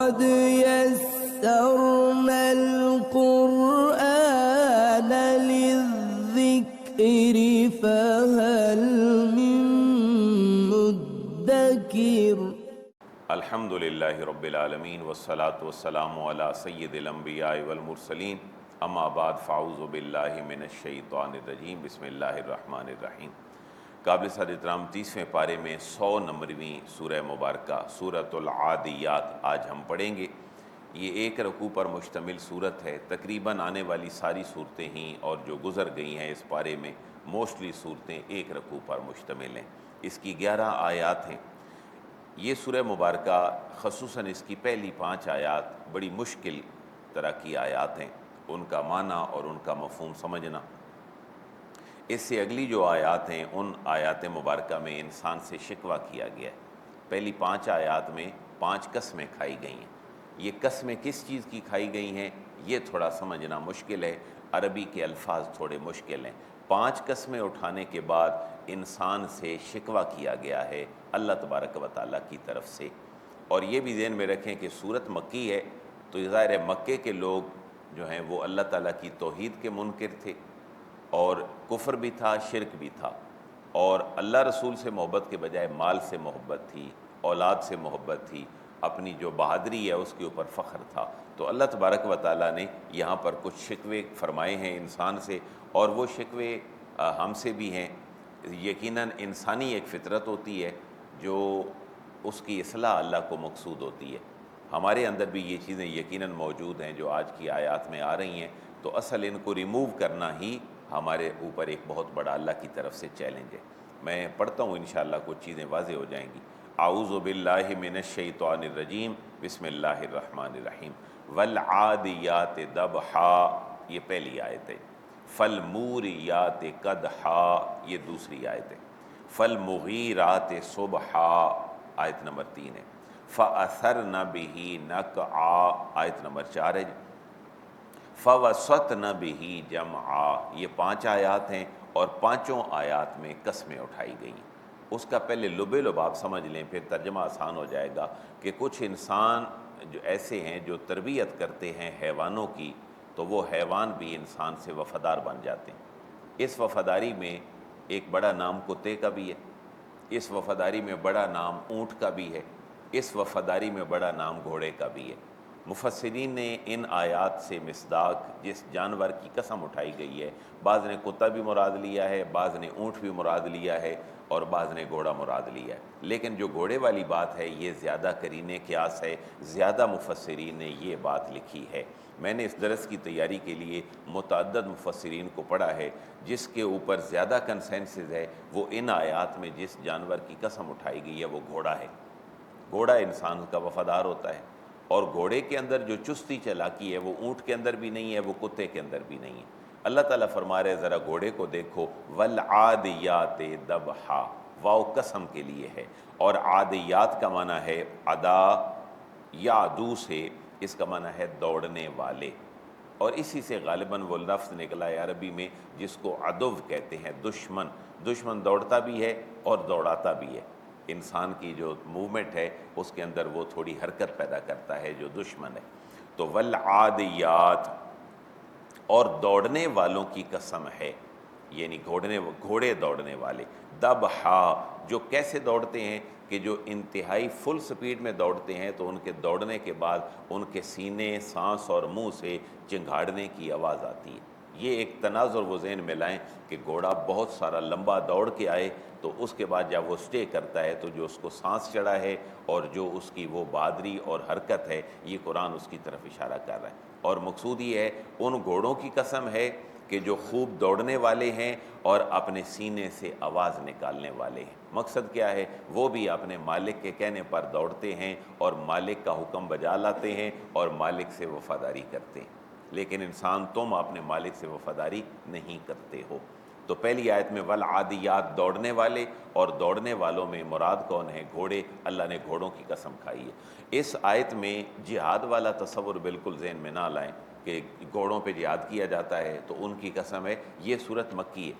قد يسرنا القرآن للذكر فهل من مدكر۔ الحمد للہ رب العالمین والصلاة والسلام علی سید الانبیاء والمرسلین، اما بعد فاعوذ باللہ من الشیطان الرجیم، بسم اللہ الرحمن الرحیم۔ قابل صد احترام 30ویں پارے میں 100 نمبرویں سورہ مبارکہ سورۃ العادیات آج ہم پڑھیں گے۔ یہ ایک رکوع پر مشتمل صورت ہے۔ تقریباً آنے والی ساری صورتیں ہی اور جو گزر گئی ہیں اس پارے میں موسٹلی صورتیں ایک رکوع پر مشتمل ہیں۔ اس کی 11 آیات ہیں۔ یہ سورہ مبارکہ خصوصاً اس کی پہلی 5 آیات بڑی مشکل طرح کی آیات ہیں، ان کا معنی اور ان کا مفہوم سمجھنا۔ اس سے اگلی جو آیات ہیں ان آیات مبارکہ میں انسان سے شکوہ کیا گیا ہے۔ پہلی 5 آیات میں 5 قسمیں کھائی گئی ہیں۔ یہ قسمیں کس چیز کی کھائی گئی ہیں یہ تھوڑا سمجھنا مشکل ہے، عربی کے الفاظ تھوڑے مشکل ہیں۔ 5 قسمیں اٹھانے کے بعد انسان سے شکوہ کیا گیا ہے اللہ تبارک و تعالیٰ کی طرف سے۔ اور یہ بھی ذہن میں رکھیں کہ سورت مکی ہے، تو ظاہر ہے مکے کے لوگ جو ہیں وہ اللہ تعالیٰ کی توحید کے منکر تھے، اور کفر بھی تھا، شرک بھی تھا، اور اللہ رسول سے محبت کے بجائے مال سے محبت تھی، اولاد سے محبت تھی، اپنی جو بہادری ہے اس کے اوپر فخر تھا۔ تو اللہ تبارک و تعالیٰ نے یہاں پر کچھ شکوے فرمائے ہیں انسان سے، اور وہ شکوے ہم سے بھی ہیں۔ یقیناً انسانی ایک فطرت ہوتی ہے جو اس کی اصلاح اللہ کو مقصود ہوتی ہے۔ ہمارے اندر بھی یہ چیزیں یقیناً موجود ہیں جو آج کی آیات میں آ رہی ہیں، تو اصل ان کو ریموو کرنا ہی ہمارے اوپر ایک بہت بڑا اللہ کی طرف سے چیلنج ہے۔ میں پڑھتا ہوں انشاءاللہ کچھ چیزیں واضح ہو جائیں گی۔ اعوذ باللہ من الشیطان الرجیم، بسم اللہ الرحمن الرحیم۔ والعادیات ضبحا، یہ پہلی آیت ہے۔ فالموریات قدحا، یہ دوسری آیت ہے۔ فالمغیرات صبحا، آیت نمبر 3 ہے۔ فأثرن بہ نقعا، آیت نمبر 4 ہے۔ فوسطن بہ جمعا، یہ 5 آیات ہیں، اور 5 آیات میں قسمیں اٹھائی گئی ہیں۔ اس کا پہلے لبے لباب سمجھ لیں، پھر ترجمہ آسان ہو جائے گا کہ کچھ انسان جو ایسے ہیں جو تربیت کرتے ہیں حیوانوں کی، تو وہ حیوان بھی انسان سے وفادار بن جاتے ہیں۔ اس وفاداری میں ایک بڑا نام کتے کا بھی ہے، اس وفاداری میں بڑا نام اونٹ کا بھی ہے، اس وفاداری میں بڑا نام گھوڑے کا بھی ہے۔ مفسرین نے ان آیات سے مصداق جس جانور کی قسم اٹھائی گئی ہے، بعض نے کتا بھی مراد لیا ہے، بعض نے اونٹ بھی مراد لیا ہے، اور بعض نے گھوڑا مراد لیا ہے۔ لیکن جو گھوڑے والی بات ہے یہ زیادہ قرینِ قیاس ہے، زیادہ مفسرین نے یہ بات لکھی ہے۔ میں نے اس درس کی تیاری کے لیے متعدد مفسرین کو پڑھا ہے، جس کے اوپر زیادہ کنسنسس ہے وہ ان آیات میں جس جانور کی قسم اٹھائی گئی ہے وہ گھوڑا ہے۔ گھوڑا انسان کا وفادار ہوتا ہے، اور گھوڑے کے اندر جو چستی چالاکی ہے وہ اونٹ کے اندر بھی نہیں ہے، وہ کتے کے اندر بھی نہیں ہے۔ اللہ تعالیٰ فرما رہے ذرا گھوڑے کو دیکھو، والعادیات ضبحا، واو قسم کے لیے ہے، اور عادیات کا معنی ہے ادا یا عدو سے، اس کا معنی ہے دوڑنے والے، اور اسی سے غالباً وہ لفظ نکلا ہے عربی میں جس کو عدو کہتے ہیں، دشمن۔ دشمن دوڑتا بھی ہے اور دوڑاتا بھی ہے۔ انسان کی جو موومنٹ ہے اس کے اندر وہ تھوڑی حرکت پیدا کرتا ہے جو دشمن ہے۔ تو والعادیات، اور دوڑنے والوں کی قسم ہے، یعنی گھوڑے دوڑنے والے۔ ضبحا، جو کیسے دوڑتے ہیں کہ جو انتہائی فل سپیڈ میں دوڑتے ہیں تو ان کے دوڑنے کے بعد ان کے سینے، سانس اور منہ سے چنگھاڑنے کی آواز آتی ہے۔ یہ ایک تناظر وہ ذہن میں لائیں کہ گھوڑا بہت سارا لمبا دوڑ کے آئے تو اس کے بعد جب وہ سٹے کرتا ہے تو جو اس کو سانس چڑھا ہے اور جو اس کی وہ بہادری اور حرکت ہے، یہ قرآن اس کی طرف اشارہ کر رہا ہے۔ اور مقصود یہ ہے ان گھوڑوں کی قسم ہے کہ جو خوب دوڑنے والے ہیں اور اپنے سینے سے آواز نکالنے والے ہیں۔ مقصد کیا ہے؟ وہ بھی اپنے مالک کے کہنے پر دوڑتے ہیں اور مالک کا حکم بجا لاتے ہیں اور مالک سے وفاداری کرتے ہیں۔ لیکن انسان تم اپنے مالک سے وفاداری نہیں کرتے ہو۔ تو پہلی آیت میں والعادیات، دوڑنے والے، اور دوڑنے والوں میں مراد کون ہے؟ گھوڑے۔ اللہ نے گھوڑوں کی قسم کھائی ہے۔ اس آیت میں جہاد والا تصور بالکل ذہن میں نہ لائیں کہ گھوڑوں پہ جہاد کیا جاتا ہے تو ان کی قسم ہے۔ یہ صورت مکی ہے،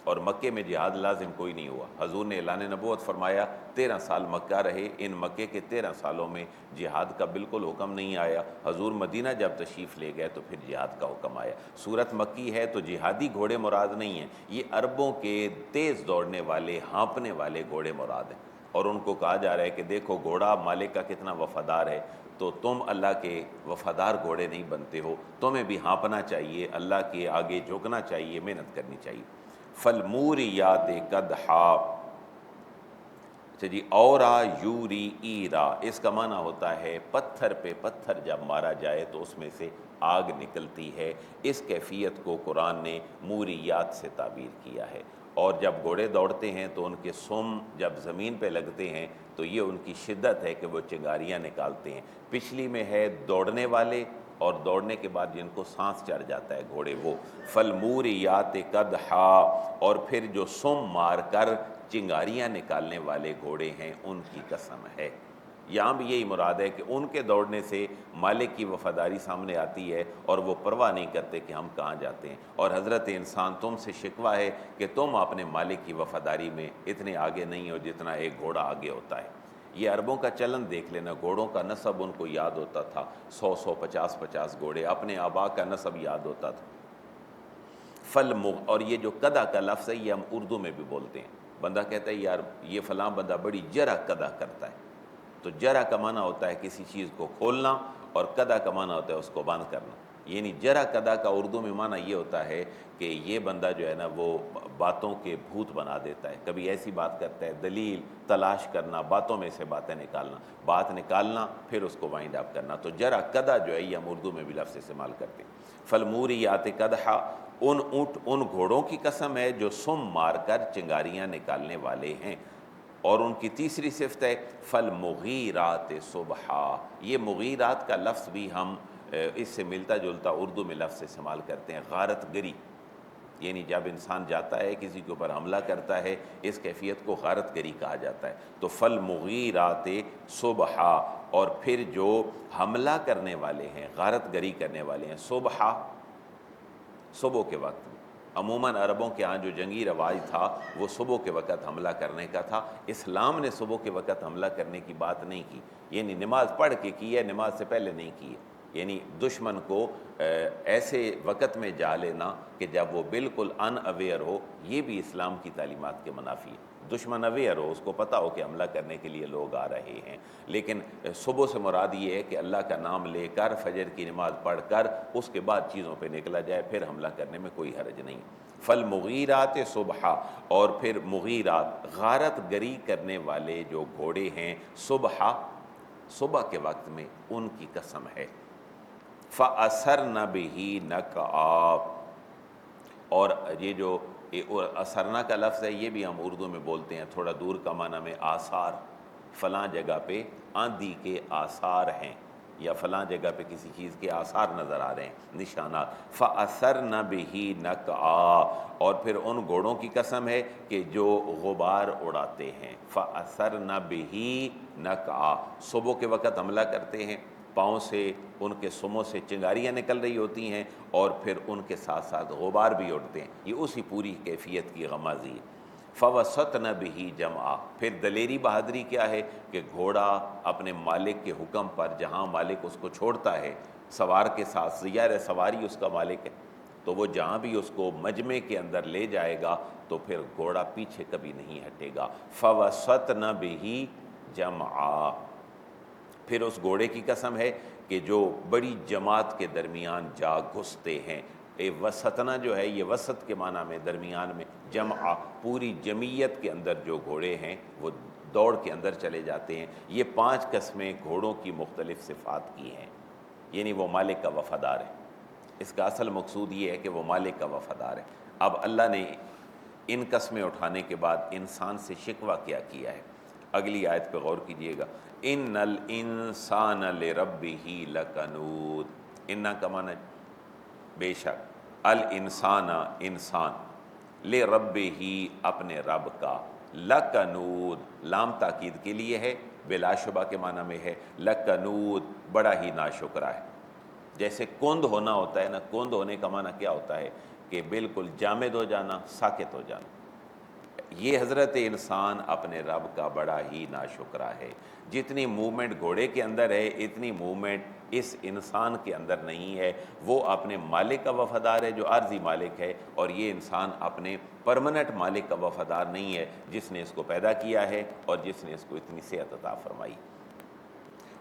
اور مکے میں جہاد لازم کوئی نہیں ہوا۔ حضور نے اعلان نبوت فرمایا، 13 سال مکہ رہے، ان مکے کے 13 سالوں میں جہاد کا بالکل حکم نہیں آیا۔ حضور مدینہ جب تشریف لے گئے تو پھر جہاد کا حکم آیا۔ صورت مکی ہے تو جہادی گھوڑے مراد نہیں ہیں، یہ عربوں کے تیز دوڑنے والے ہانپنے والے گھوڑے مراد ہیں، اور ان کو کہا جا رہا ہے کہ دیکھو گھوڑا مالک کا کتنا وفادار ہے، تو تم اللہ کے وفادار گھوڑے نہیں بنتے ہو، تمہیں بھی ہانپنا چاہیے، اللہ کے آگے جھکنا چاہیے، محنت کرنی چاہیے۔ فالموریات قدحا، اچھا جی، اورا یوری ایرا، اس کا معنی ہوتا ہے پتھر پہ پتھر جب مارا جائے تو اس میں سے آگ نکلتی ہے۔ اس کیفیت کو قرآن نے موریات سے تعبیر کیا ہے۔ اور جب گھوڑے دوڑتے ہیں تو ان کے سم جب زمین پہ لگتے ہیں تو یہ ان کی شدت ہے کہ وہ چنگاریاں نکالتے ہیں۔ پچھلی میں ہے دوڑنے والے، اور دوڑنے کے بعد جن کو سانس چڑھ جاتا ہے گھوڑے، وہ فالموریات قدحا، اور پھر جو سم مار کر چنگاریاں نکالنے والے گھوڑے ہیں ان کی قسم ہے۔ یہاں بھی یہی مراد ہے کہ ان کے دوڑنے سے مالک کی وفاداری سامنے آتی ہے، اور وہ پرواہ نہیں کرتے کہ ہم کہاں جاتے ہیں۔ اور حضرت انسان تم سے شکوہ ہے کہ تم اپنے مالک کی وفاداری میں اتنے آگے نہیں ہو جتنا ایک گھوڑا آگے ہوتا ہے۔ یہ عربوں کا چلن دیکھ لینا، گھوڑوں کا نسب ان کو یاد ہوتا تھا، 100 50 گھوڑے، اپنے آبا کا نسب یاد ہوتا تھا۔ اور یہ جو قدح کا لفظ ہے یہ ہم اردو میں بھی بولتے ہیں۔ بندہ کہتا ہے یار یہ فلاں بندہ بڑی جرح قدح کرتا ہے، تو جرح کا معنی ہوتا ہے کسی چیز کو کھولنا، اور قدح کا معنی ہوتا ہے اس کو بند کرنا۔ یعنی جرح قدح کا اردو میں معنی یہ ہوتا ہے کہ یہ بندہ جو ہے نا وہ باتوں کے بھوت بنا دیتا ہے، کبھی ایسی بات کرتا ہے، دلیل تلاش کرنا، باتوں میں سے باتیں نکالنا، بات نکالنا پھر اس کو وائنڈ اپ کرنا۔ تو جرح قدح جو ہے یہ ہم اردو میں بھی لفظ استعمال کرتے ہیں۔ فالموریات قدحا، ان گھوڑوں کی قسم ہے جو سم مار کر چنگاریاں نکالنے والے ہیں۔ اور ان کی تیسری صفت ہے فالمغیرات صبحا۔ یہ مغیرات کا لفظ بھی ہم اس سے ملتا جلتا اردو میں لفظ استعمال کرتے ہیں، غارت گری، یعنی جب انسان جاتا ہے کسی کے اوپر حملہ کرتا ہے، اس کیفیت کو غارت گری کہا جاتا ہے۔ تو فالمغیرات صبحا، اور پھر جو حملہ کرنے والے ہیں، غارت گری کرنے والے ہیں، صبحا، صبح کے وقت میں۔ عموماً عربوں کے ہاں جو جنگی رواج تھا وہ صبح کے وقت حملہ کرنے کا تھا۔ اسلام نے صبح کے وقت حملہ کرنے کی بات نہیں کی، یعنی نماز پڑھ کے کی ہے، نماز سے پہلے نہیں کی ہے۔ یعنی دشمن کو ایسے وقت میں جا لینا کہ جب وہ بالکل ان اویئر ہو، یہ بھی اسلام کی تعلیمات کے منافی ہے۔ دشمن اویئر ہو، اس کو پتہ ہو کہ حملہ کرنے کے لیے لوگ آ رہے ہیں، لیکن صبح سے مراد یہ ہے کہ اللہ کا نام لے کر فجر کی نماز پڑھ کر اس کے بعد چیزوں پہ نکلا جائے، پھر حملہ کرنے میں کوئی حرج نہیں۔ فالمغیرات صبحا، اور پھر مغیرات غارت گری کرنے والے جو گھوڑے ہیں، صبحا، صبح کے وقت میں، ان کی قسم ہے۔ فَأَثَرْنَ بِهِ نَقْعًا، اور یہ جو اثرنا کا لفظ ہے یہ بھی ہم اردو میں بولتے ہیں، تھوڑا دور کا معنی میں آثار، فلاں جگہ پہ آندھی کے آثار ہیں، یا فلاں جگہ پہ کسی چیز کے آثار نظر آ رہے ہیں، نشانات۔ فَأَثَرْنَ بِهِ نَقْعًا، اور پھر ان گھوڑوں کی قسم ہے کہ جو غبار اڑاتے ہیں۔ فَأَثَرْنَ بِهِ نَقْعًا، صبح کے وقت حملہ کرتے ہیں، پاؤں سے ان کے سموں سے چنگاریاں نکل رہی ہوتی ہیں، اور پھر ان کے ساتھ ساتھ غبار بھی اڑتے ہیں، یہ اسی پوری کیفیت کی غمازی ہے۔ فَوَسَطْنَ بِهِ جَمْعًا، پھر دلیری بہادری کیا ہے کہ گھوڑا اپنے مالک کے حکم پر جہاں مالک اس کو چھوڑتا ہے، سوار کے ساتھ، ظاہر ہے سواری اس کا مالک ہے، تو وہ جہاں بھی اس کو مجمع کے اندر لے جائے گا تو پھر گھوڑا پیچھے کبھی نہیں ہٹے گا۔ فَوَسَطْنَ بِهِ جَمْعًا، پھر اس گھوڑے کی قسم ہے کہ جو بڑی جماعت کے درمیان جا گھستے ہیں۔ وسطنا جو ہے یہ وسط کے معنی میں درمیان میں، جمع پوری جمعیت کے اندر جو گھوڑے ہیں وہ دوڑ کے اندر چلے جاتے ہیں۔ یہ 5 قسمیں گھوڑوں کی مختلف صفات کی ہیں، یعنی وہ مالک کا وفادار ہے۔ اس کا اصل مقصود یہ ہے کہ وہ مالک کا وفادار ہے۔ اب اللہ نے ان قسمیں اٹھانے کے بعد انسان سے شکوہ کیا کیا ہے، اگلی آیت پہ غور کیجئے گا۔ ان الانسان لربہ لکنود، ان کا معنی بے شک، الانسان انسان، لربہ اپنے رب کا، لکنود لام تاکید کے لیے ہے، بلا شبہ کے معنی میں ہے، لکنود بڑا ہی ناشکرا ہے۔ جیسے کند ہونا ہوتا ہے نا، کند ہونے کا معنی کیا ہوتا ہے کہ بالکل جامد ہو جانا، ساکت ہو جانا۔ یہ حضرت انسان اپنے رب کا بڑا ہی ناشکرا ہے۔ جتنی موومنٹ گھوڑے کے اندر ہے اتنی موومنٹ اس انسان کے اندر نہیں ہے۔ وہ اپنے مالک کا وفادار ہے جو عارضی مالک ہے، اور یہ انسان اپنے پرماننٹ مالک کا وفادار نہیں ہے جس نے اس کو پیدا کیا ہے اور جس نے اس کو اتنی صحت عطا فرمائی۔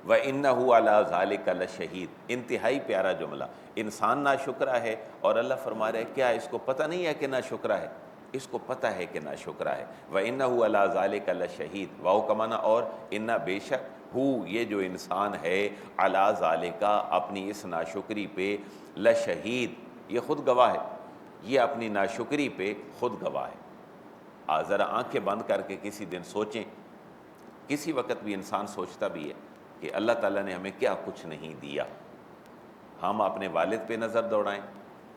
وَإِنَّهُ عَلَىٰ ذَلِكَ لَشَهِيدٌ، انتہائی پیارا جملہ۔ انسان ناشکرا ہے اور اللہ فرما رہے کیا اس کو پتہ نہیں ہے کہ ناشکرا ہے؟ اس کو پتہ ہے کہ ناشکرا ہے۔ وَإِنَّهُ عَلَىٰ ذَلِكَ لَشَهِيدٌ، واو کا معنی اور، اِنَّا بے شک، ہو یہ جو انسان ہے، عَلَىٰ ذَلِكَ اپنی اس ناشکری پہ، لَشَهِيدٌ یہ خود گواہ ہے، یہ اپنی ناشکری پہ خود گواہ ہے۔ ذرا آنکھیں بند کر کے کسی دن سوچیں، کسی وقت بھی انسان سوچتا بھی ہے کہ اللہ تعالیٰ نے ہمیں کیا کچھ نہیں دیا۔ ہم اپنے والد پہ نظر دوڑائیں،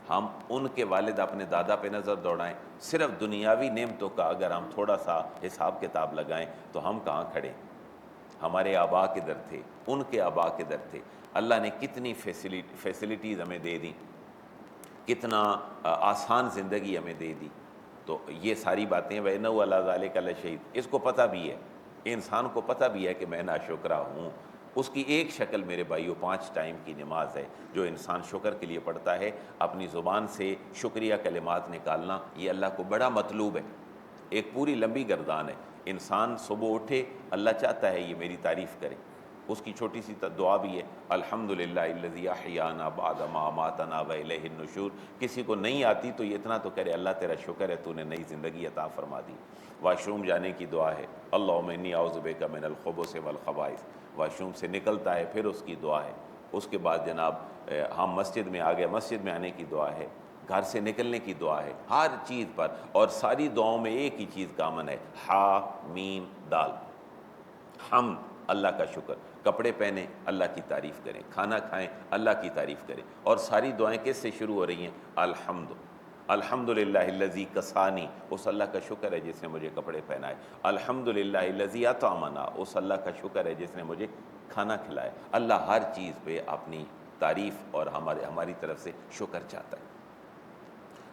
ہم ان کے والد اپنے دادا پہ نظر دوڑائیں، صرف دنیاوی نعمتوں کا اگر ہم تھوڑا سا حساب کتاب لگائیں تو ہم کہاں کھڑے؟ ہمارے آبا کدھر تھے، ان کے آبا کدھر تھے؟ اللہ نے کتنی فیسلٹیز ہمیں دے دی، کتنا آسان زندگی ہمیں دے دی۔ تو یہ ساری باتیں وَإِنَّهُ عَلَىٰ ذَلِكَ لَشَهِيدٌ، اس کو پتہ بھی ہے، انسان کو پتہ بھی ہے کہ میں ناشکرا ہوں۔ اس کی ایک شکل میرے بھائیو 5 ٹائم کی نماز ہے جو انسان شکر کے لیے پڑھتا ہے۔ اپنی زبان سے شکریہ کلمات نکالنا یہ اللہ کو بڑا مطلوب ہے، ایک پوری لمبی گردان ہے۔ انسان صبح اٹھے، اللہ چاہتا ہے یہ میری تعریف کرے، اس کی چھوٹی سی دعا بھی ہے، الحمدللہ الذی احیانا بعد ما اماتنا والیہ النشور۔ کسی کو نہیں آتی تو یہ اتنا تو کرے، اللہ تیرا شکر ہے تو نے نئی زندگی عطا فرما دی۔ واش روم جانے کی دعا ہے، اللہم انی اعوذ بک من الخبث والخبائث، واش روم سے نکلتا ہے پھر اس کی دعا ہے۔ اس کے بعد جناب ہم مسجد میں آ گئے، مسجد میں آنے کی دعا ہے، گھر سے نکلنے کی دعا ہے، ہر چیز پر۔ اور ساری دعاؤں میں ایک ہی چیز کامن ہے، ہا میم دال، حمد اللہ کا شکر، کپڑے پہنیں اللہ کی تعریف کریں، کھانا کھائیں اللہ کی تعریف کریں۔ اور ساری دعائیں کس سے شروع ہو رہی ہیں؟ الحمدللہ الذی کسانی، اس اللہ کا شکر ہے جس نے مجھے کپڑے پہنائے۔ الحمدللہ الذی اطعمنا، اس اللہ کا شکر ہے جس نے مجھے کھانا کھلائے۔ اللہ ہر چیز پہ اپنی تعریف اور ہماری طرف سے شکر چاہتا ہے۔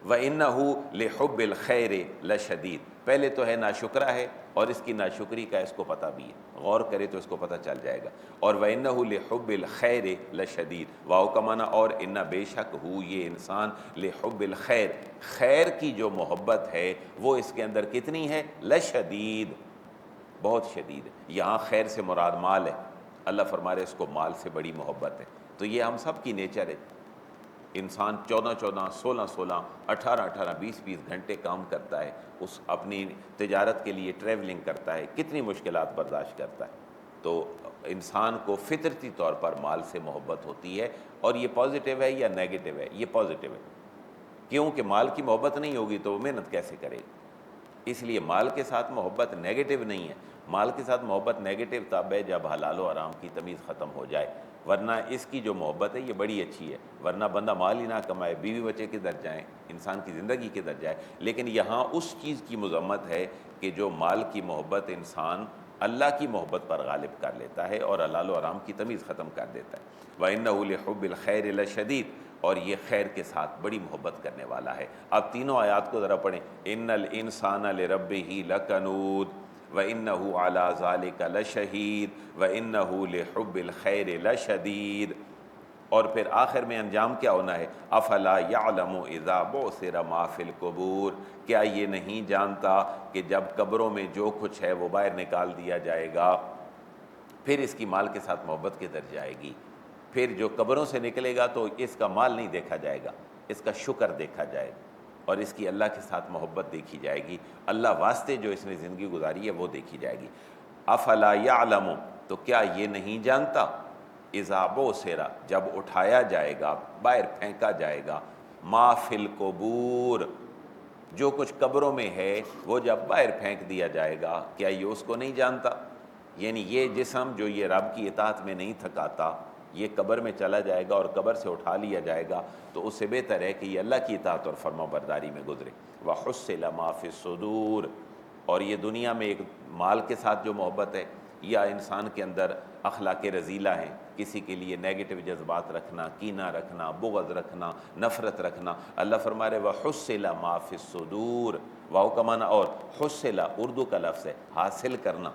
وَإِنَّهُ لِحُبِّ الْخَيْرِ لَشَدِيدٌ، پہلے تو ہے ناشکرا ہے اور اس کی ناشکری کا اس کو پتہ بھی ہے، غور کرے تو اس کو پتہ چل جائے گا۔ اور وَإِنَّهُ لِحُبِّ الْخَيْرِ لَشَدِيدٌ، واو کا معنی اور، ان بے شک ہو یہ انسان، لِحُبِّ الْخَيْرِ خیر کی جو محبت ہے وہ اس کے اندر کتنی ہے؟ لشدید، بہت شدید ہے۔ یہاں خیر سے مراد مال ہے، اللہ فرما رہے اس کو مال سے بڑی محبت ہے۔ تو یہ ہم سب کی نیچر ہے۔ انسان 14 16 18 20 گھنٹے کام کرتا ہے، اس اپنی تجارت کے لیے ٹریولنگ کرتا ہے، کتنی مشکلات برداشت کرتا ہے۔ تو انسان کو فطرتی طور پر مال سے محبت ہوتی ہے، اور یہ پازیٹیو ہے یا نیگیٹو ہے؟ یہ پازیٹیو ہے، کیونکہ مال کی محبت نہیں ہوگی تو وہ محنت کیسے کرے گا؟ اس لیے مال کے ساتھ محبت نیگیٹو نہیں ہے، مال کے ساتھ محبت نیگیٹو تب ہے جب حلال و حرام کی تمیز ختم ہو جائے، ورنہ اس کی جو محبت ہے یہ بڑی اچھی ہے۔ ورنہ بندہ مال ہی نہ کمائے، بیوی بچے کدھر جائیں، انسان کی زندگی کدھر جائے۔ لیکن یہاں اس چیز کی مذمت ہے کہ جو مال کی محبت انسان اللہ کی محبت پر غالب کر لیتا ہے اور حلال و حرام کی تمیز ختم کر دیتا ہے۔ وَإِنَّهُ لِحُبِّ الْخَيْرِ لَشَدِيدٌ، اور یہ خیر کے ساتھ بڑی محبت کرنے والا ہے۔ اب تینوں آیات کو ذرا پڑھیں، إِنَّ الْإِنسَانَ لِرَبِّهِ لَكَنُودٌ وَإِنَّهُ عَلَىٰ ذَلِكَ لَشَهِيدٌ وَإِنَّهُ لِحُبِّ الْخَيْرِ لَشَدِيدٌ۔ اور پھر آخر میں انجام کیا ہونا ہے؟ أَفَلَا يَعْلَمُ إِذَا بُعْثِرَ مَا فِي الْقُبُورِ، کیا یہ نہیں جانتا کہ جب قبروں میں جو کچھ ہے وہ باہر نکال دیا جائے گا، پھر اس کی مال کے ساتھ محبت کدھر جائے گی؟ پھر جو قبروں سے نکلے گا تو اس کا مال نہیں دیکھا جائے گا، اس کا شکر دیکھا جائے گا، اور اس کی اللہ کے ساتھ محبت دیکھی جائے گی، اللہ واسطے جو اس نے زندگی گزاری ہے وہ دیکھی جائے گی۔ افلا یعلم، تو کیا یہ نہیں جانتا، اذا بعثر جب اٹھایا جائے گا، باہر پھینکا جائے گا، ما فی القبور جو کچھ قبروں میں ہے وہ جب باہر پھینک دیا جائے گا، کیا یہ اس کو نہیں جانتا؟ یعنی یہ جسم جو یہ رب کی اطاعت میں نہیں تھکاتا، یہ قبر میں چلا جائے گا اور قبر سے اٹھا لیا جائے گا، تو اس سے بہتر ہے کہ یہ اللہ کی اطاعت اور فرما برداری میں گزرے۔ وَحُصِّلَ مَا فِي الصُّدُورِ، اور یہ دنیا میں ایک مال کے ساتھ جو محبت ہے، یا انسان کے اندر اخلاق رذیلہ ہیں کسی کے لیے نیگیٹو جذبات رکھنا، کینہ رکھنا، بغض رکھنا، نفرت رکھنا۔ اللہ فرما رہے وَحُصِّلَ مَا فِي الصُّدُورِ، واو کا معنی اور حصلہ اردو کا لفظ ہے حاصل کرنا،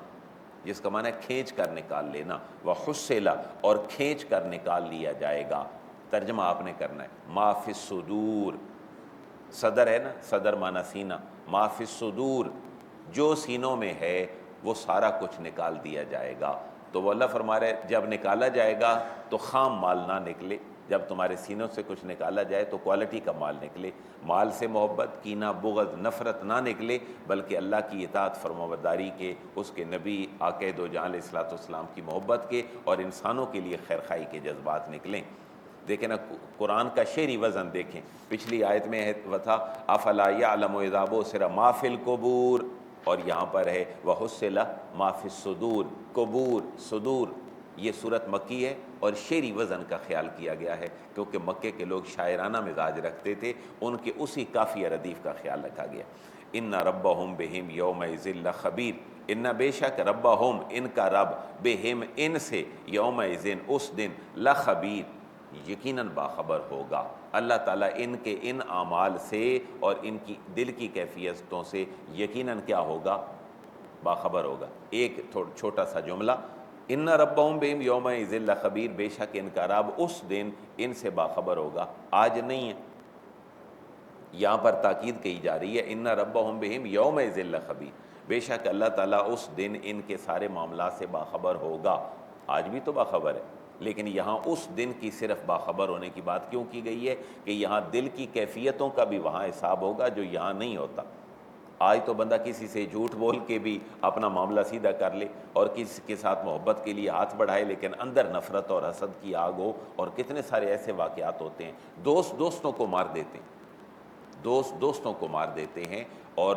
جس کا معنی ہے کھینچ کر نکال لینا۔ وحصلہ اور کھینچ کر نکال لیا جائے گا، ترجمہ آپ نے کرنا ہے۔ ما فی الصدور، صدر ہے نا، صدر معنی سینہ، ما فی الصدور جو سینوں میں ہے وہ سارا کچھ نکال دیا جائے گا۔ تو وہ اللہ فرما رہے جب نکالا جائے گا تو خام مال نہ نکلے، جب تمہارے سینوں سے کچھ نکالا جائے تو کوالٹی کا مال نکلے، مال سے محبت، کینہ، بغض، نفرت نہ نکلے، بلکہ اللہ کی اطاعت فرمانبرداری کے، اس کے نبی آقا دو جہاں علیہ الصلوۃ والسلام کی محبت کے اور انسانوں کے لیے خیر خواہی کے جذبات نکلیں۔ دیکھیں نا قرآن کا شعری وزن دیکھیں، پچھلی آیت میں وہ تھا افلا یعلم اذا بؤثر ما فی القبور، اور یہاں پر ہے وحصل ما فی الصدور، قبور، صدور۔ یہ صورت مکی ہے اور شعری وزن کا خیال کیا گیا ہے، کیونکہ مکے کے لوگ شاعرانہ مزاج رکھتے تھے، ان کے اسی قافیہ ردیف کا خیال رکھا گیا۔ ان ربہم بہم یومئذ لخبیر، ان بے شک ربہم ان کا رب بہم ان سے یومئذ اس دن لخبیر یقیناً باخبر ہوگا۔ اللہ تعالیٰ ان کے ان اعمال سے اور ان کی دل کی کیفیتوں سے یقیناً کیا ہوگا؟ باخبر ہوگا۔ ایک چھوٹا سا جملہ، ان ربہم بہم یومئذ لخبیر، بے شک ان کا رب اس دن ان سے باخبر ہوگا، آج نہیں ہے۔ یہاں پر تاکید کہی جا رہی ہے ان ربہم بہم یومئذ لخبیر، بے شک اللہ تعالیٰ اس دن ان کے سارے معاملات سے باخبر ہوگا، آج بھی تو باخبر ہے، لیکن یہاں اس دن کی صرف باخبر ہونے کی بات کیوں کی گئی ہے کہ یہاں دل کی کیفیتوں کا بھی وہاں حساب ہوگا جو یہاں نہیں ہوتا۔ آج تو بندہ کسی سے جھوٹ بول کے بھی اپنا معاملہ سیدھا کر لے اور کسی کے ساتھ محبت کے لیے ہاتھ بڑھائے، لیکن اندر نفرت اور حسد کی آگ ہو، اور کتنے سارے ایسے واقعات ہوتے ہیں، دوست دوستوں کو مار دیتے ہیں، دوست دوستوں کو مار دیتے ہیں، اور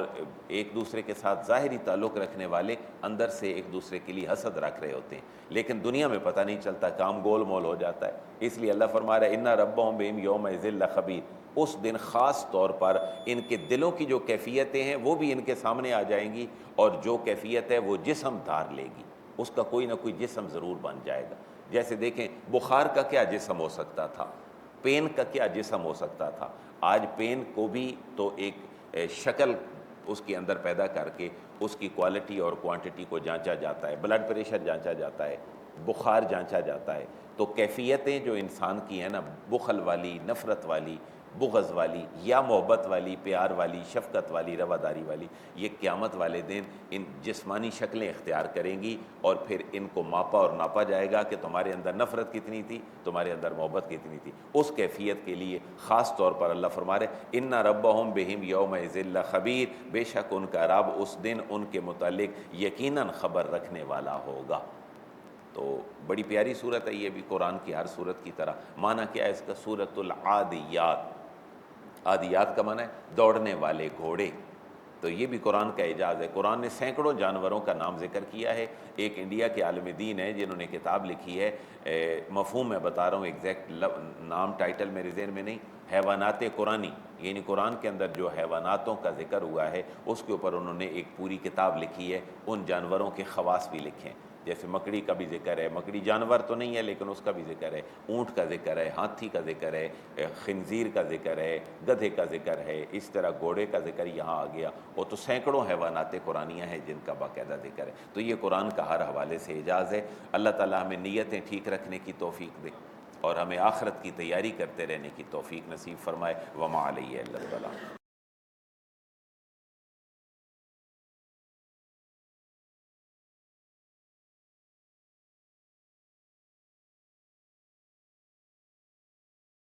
ایک دوسرے کے ساتھ ظاہری تعلق رکھنے والے اندر سے ایک دوسرے کے لیے حسد رکھ رہے ہوتے ہیں، لیکن دنیا میں پتہ نہیں چلتا، کام گول مول ہو جاتا ہے۔ اس لیے اللہ فرما رہا ہے ان ربہم بہم یومئذ لخبیر، اس دن خاص طور پر ان کے دلوں کی جو کیفیتیں ہیں وہ بھی ان کے سامنے آ جائیں گی، اور جو کیفیت ہے وہ جسم دھار لے گی، اس کا کوئی نہ کوئی جسم ضرور بن جائے گا۔ جیسے دیکھیں بخار کا کیا جسم ہو سکتا تھا، پین کا کیا جسم ہو سکتا تھا، آج پین کو بھی تو ایک شکل اس کے اندر پیدا کر کے اس کی کوالٹی اور کوانٹٹی کو جانچا جاتا ہے، بلڈ پریشر جانچا جاتا ہے، بخار جانچا جاتا ہے۔ تو کیفیتیں جو انسان کی ہیں نا، بخل والی، نفرت والی، بغض والی، یا محبت والی، پیار والی، شفقت والی، رواداری والی، یہ قیامت والے دن ان جسمانی شکلیں اختیار کریں گی، اور پھر ان کو ماپا اور ناپا جائے گا کہ تمہارے اندر نفرت کتنی تھی، تمہارے اندر محبت کتنی تھی۔ اس کیفیت کے لیے خاص طور پر اللہ فرما رہے ان ربہم بہم یومئذ لخبیر، بے شک ان کا رب اس دن ان کے متعلق یقیناً خبر رکھنے والا ہوگا۔ تو بڑی پیاری صورت ہے یہ بھی، قرآن کی ہر صورت کی طرح۔ معنی کیا ہے اس کا؟ سورۃ العادیات، عادیات کا معنی ہے دوڑنے والے گھوڑے۔ تو یہ بھی قرآن کا اعجاز ہے، قرآن نے سینکڑوں جانوروں کا نام ذکر کیا ہے۔ ایک انڈیا کے عالم دین ہے جنہوں نے کتاب لکھی ہے، مفہوم میں بتا رہا ہوں، ایگزیکٹ نام ٹائٹل میرے ذہن میں نہیں، حیوانات قرآنی، یعنی قرآن کے اندر جو حیواناتوں کا ذکر ہوا ہے اس کے اوپر انہوں نے ایک پوری کتاب لکھی ہے، ان جانوروں کے خواص بھی لکھے ہیں۔ جیسے مکڑی کا بھی ذکر ہے، مکڑی جانور تو نہیں ہے لیکن اس کا بھی ذکر ہے، اونٹ کا ذکر ہے، ہاتھی کا ذکر ہے، خنزیر کا ذکر ہے، گدھے کا ذکر ہے، اس طرح گھوڑے کا ذکر یہاں آ گیا، اور تو سینکڑوں حیوانات قرآنیہ ہیں جن کا باقاعدہ ذکر ہے۔ تو یہ قرآن کا ہر حوالے سے اعجاز ہے۔ اللہ تعالیٰ ہمیں نیتیں ٹھیک رکھنے کی توفیق دے اور ہمیں آخرت کی تیاری کرتے رہنے کی توفیق نصیب فرمائے۔ وما علیہ الا البلاغ۔